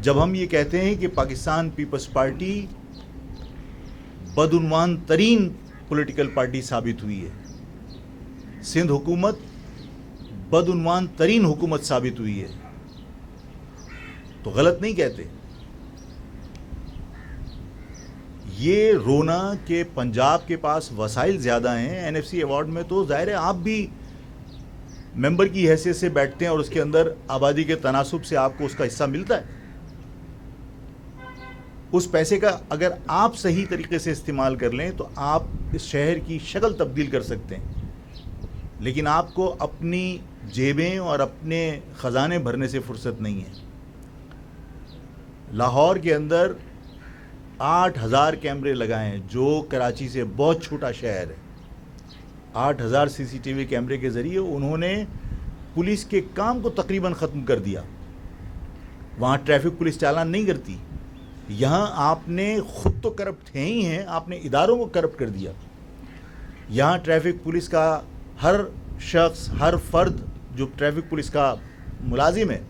جب ہم یہ کہتے ہیں کہ پاکستان پیپلز پارٹی بدعنوان ترین پولیٹیکل پارٹی ثابت ہوئی ہے، سندھ حکومت بدعنوان ترین حکومت ثابت ہوئی ہے، تو غلط نہیں کہتے. یہ رونا کہ پنجاب کے پاس وسائل زیادہ ہیں این ایف سی ایوارڈ میں، تو ظاہر ہے آپ بھی ممبر کی حیثیت سے بیٹھتے ہیں اور اس کے اندر آبادی کے تناسب سے آپ کو اس کا حصہ ملتا ہے. اس پیسے کا اگر آپ صحیح طریقے سے استعمال کر لیں تو آپ اس شہر کی شکل تبدیل کر سکتے ہیں، لیکن آپ کو اپنی جیبیں اور اپنے خزانے بھرنے سے فرصت نہیں ہے. لاہور کے اندر 8,000 کیمرے لگائے ہیں، جو کراچی سے بہت چھوٹا شہر ہے. 8,000 سی سی ٹی وی کیمرے کے ذریعے انہوں نے پولیس کے کام کو تقریباً ختم کر دیا. وہاں ٹریفک پولیس چالان نہیں کرتی. یہاں آپ نے خود تو کرپٹ ہیں ہی ہیں، آپ نے اداروں کو کرپٹ کر دیا. یہاں ٹریفک پولیس کا ہر شخص، ہر فرد جو ٹریفک پولیس کا ملازم ہے،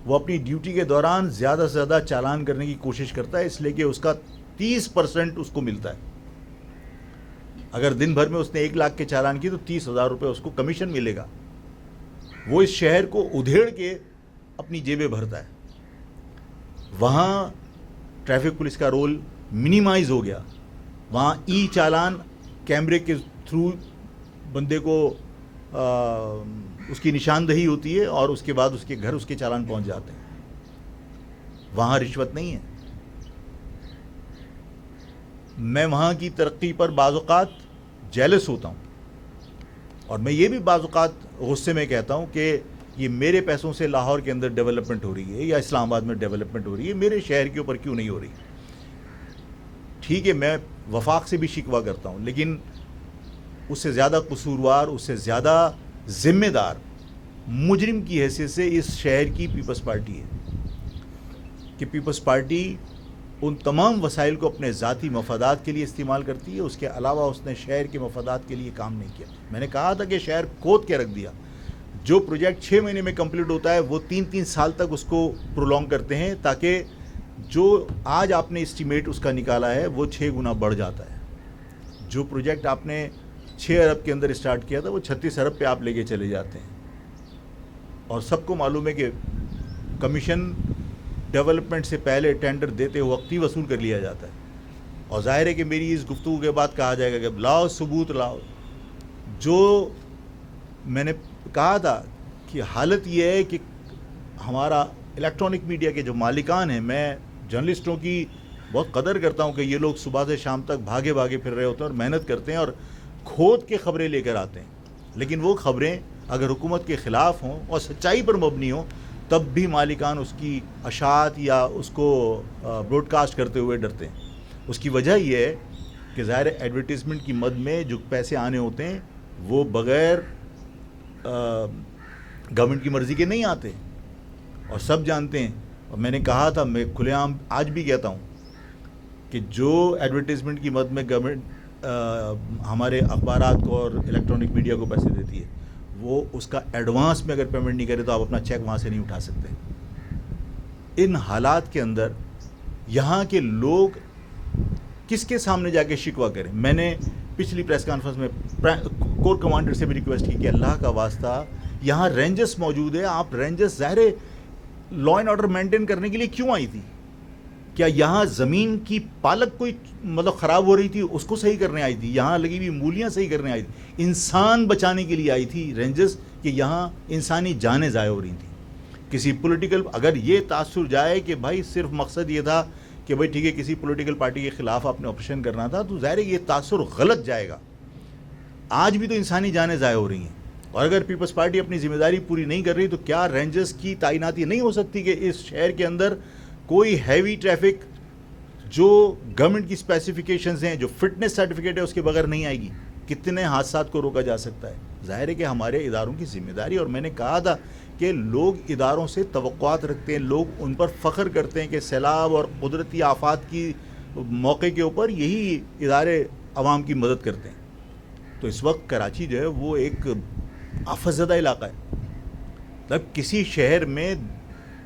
وہ اپنی ڈیوٹی کے دوران زیادہ سے زیادہ چالان کرنے کی کوشش کرتا ہے، اس لیے کہ اس کا 30% اس کو ملتا ہے. اگر دن بھر میں اس نے 1 لاکھ کے چالان کی تو 30,000 روپے اس کو کمیشن ملے گا. وہ اس شہر کو ادھیڑ کے اپنی جیبیں بھرتا ہے. وہاں ٹریفک پولیس کا رول منیمائز ہو گیا. وہاں ای چالان کیمرے کے تھرو بندے کو اس کی نشاندہی ہوتی ہے اور اس کے بعد اس کے گھر اس کے چالان پہنچ جاتے ہیں. وہاں رشوت نہیں ہے. میں وہاں کی ترقی پر بعض اوقات جیلس ہوتا ہوں، اور میں یہ بھی بعض اوقات غصے میں کہتا ہوں کہ یہ میرے پیسوں سے لاہور کے اندر ڈیولپمنٹ ہو رہی ہے یا اسلام آباد میں ڈیولپمنٹ ہو رہی ہے، میرے شہر کے اوپر کیوں نہیں ہو رہی؟ ٹھیک ہے، میں وفاق سے بھی شکوہ کرتا ہوں، لیکن اس سے زیادہ قصوروار، اس سے زیادہ ذمہ دار مجرم کی حیثیت سے اس شہر کی پیپلز پارٹی ہے کہ پیپلز پارٹی ان تمام وسائل کو اپنے ذاتی مفادات کے لیے استعمال کرتی ہے. اس کے علاوہ اس نے شہر کے مفادات کے لیے کام نہیں کیا. میں نے کہا تھا کہ شہر کھود کے رکھ دیا. جو پروجیکٹ 6 مہینے میں کمپلیٹ ہوتا ہے وہ 3 سال تک اس کو پرولونگ کرتے ہیں، تاکہ جو آج آپ نے اسٹیمیٹ اس کا نکالا ہے وہ 6 گنا بڑھ جاتا ہے. جو پروجیکٹ آپ نے 6 ارب کے اندر اسٹارٹ کیا تھا وہ 36 ارب پہ آپ لے کے چلے جاتے ہیں. اور سب کو معلوم ہے کہ کمیشن ڈیولپمنٹ سے پہلے ٹینڈر دیتے وقت ہی وصول کر لیا جاتا ہے. اور ظاہر ہے کہ میری اس گفتگو کے بعد کہا جائے گا کہ لاؤ ثبوت لاؤ. جو میں نے کہا تھا کہ حالت یہ ہے کہ ہمارا الیکٹرانک میڈیا کے جو مالکان ہیں، میں جرنلسٹوں کی بہت قدر کرتا ہوں کہ یہ لوگ صبح سے شام تک بھاگے بھاگے پھر رہے ہوتے ہیں اور محنت کرتے ہیں اور کھود کے خبریں لے کر آتے ہیں. لیکن وہ خبریں اگر حکومت کے خلاف ہوں اور سچائی پر مبنی ہوں تب بھی مالکان اس کی اشاعت یا اس کو براڈ کاسٹ کرتے ہوئے ڈرتے ہیں. اس کی وجہ یہ ہے کہ ظاہر ایڈورٹیزمنٹ کی مد میں جو پیسے آنے ہوتے ہیں وہ بغیر گورنمنٹ کی مرضی کے نہیں آتے، اور سب جانتے ہیں. اور میں نے کہا تھا، میں کھلے عام آج بھی کہتا ہوں کہ جو ایڈورٹیزمنٹ کی مد میں گورنمنٹ ہمارے اخبارات کو اور الیکٹرانک میڈیا کو پیسے دیتی ہے، وہ اس کا ایڈوانس میں اگر پیمنٹ نہیں کرے تو آپ اپنا چیک وہاں سے نہیں اٹھا سکتے. ان حالات کے اندر یہاں کے لوگ کس کے سامنے جا کے شکوہ کریں؟ میں نے پچھلی پریس کانفرنس میں کور کمانڈر سے بھی ریکویسٹ کی کہ اللہ کا واسطہ یہاں رینجرز موجود ہے، آپ رینجرز ظاہر لا اینڈ آرڈر مینٹین کرنے کے لیے کیوں آئی تھی؟ کیا یہاں زمین کی پالک کوئی خراب ہو رہی تھی اس کو صحیح کرنے آئی تھی؟ یہاں لگی ہوئی مولیاں صحیح کرنے آئی تھی؟ انسان بچانے کے لیے آئی تھی رینجرز کہ یہاں انسانی جانیں ضائع ہو رہی تھیں. کسی پولیٹیکل اگر یہ تاثر جائے کہ بھائی صرف مقصد یہ تھا کہ بھائی ٹھیک ہے کسی پولیٹیکل پارٹی کے خلاف آپ نے آپریشن کرنا تھا، تو ظاہر ہے یہ تاثر غلط جائے گا. آج بھی تو انسانی جانیں ضائع ہو رہی ہیں، اور اگر پیپلز پارٹی اپنی ذمہ داری پوری نہیں کر رہی تو کیا رینجرز کی تعیناتی نہیں ہو سکتی کہ اس شہر کے اندر کوئی ہیوی ٹریفک جو گورنمنٹ کی اسپیسیفکیشنز ہیں، جو فٹنس سرٹیفکیٹ ہے، اس کے بغیر نہیں آئے گی؟ کتنے حادثات کو روکا جا سکتا ہے؟ ظاہر ہے کہ ہمارے اداروں کی ذمہ داری، اور میں نے کہا تھا کہ لوگ اداروں سے توقعات رکھتے ہیں، لوگ ان پر فخر کرتے ہیں کہ سیلاب اور قدرتی آفات کی موقع کے اوپر یہی ادارے عوام کی مدد کرتے ہیں. تو اس وقت کراچی جو ہے وہ ایک آفت زدہ علاقہ ہے. مطلب کسی شہر میں